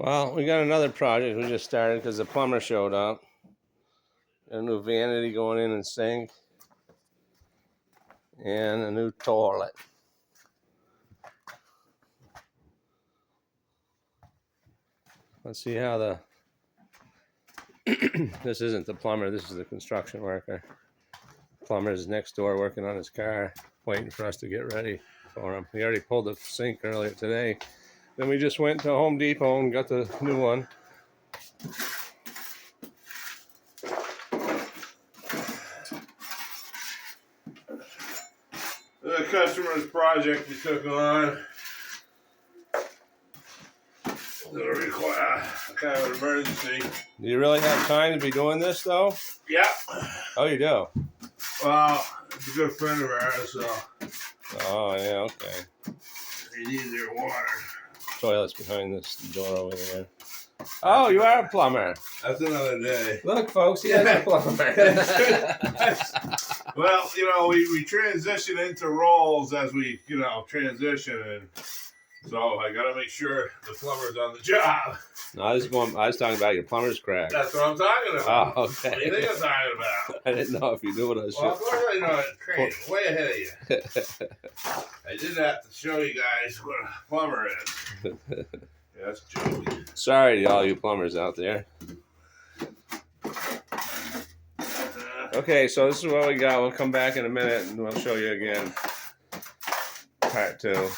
Well, we got another project we just started because the plumber showed up. Got a new vanity going in and sink. And a new toilet. Let's see how the... This isn't the plumber, this is the construction worker. Plumber's next door working on his car, waiting for us to get ready for him. He already pulled the sink earlier today. Then we just went to Home Depot and got the new one. The customer's project we took on. It'll require kind of an emergency. Do you really have time to be doing this, though? Yeah. Oh, you do? Well, it's a good friend of ours, so. Oh, yeah, okay. They need their water. Toilet's behind this door over there. Oh, you are a plumber. That's another day. Look, folks, he is a plumber. Well, you know, we transition into roles as we, you know, transition, and so I got to make sure the plumber's on the job. No, I was talking about your plumber's crack. That's what I'm talking about. Oh, okay. What do you think I'm talking about? I didn't know if you knew what I was Well, of course I know it. Training, way ahead of you. I did have to show you guys what a plumber is. Yeah, that's a joke. Sorry to all you plumbers out there. Okay, so this is what we got. We'll come back in a minute and we'll show you again. Part 2.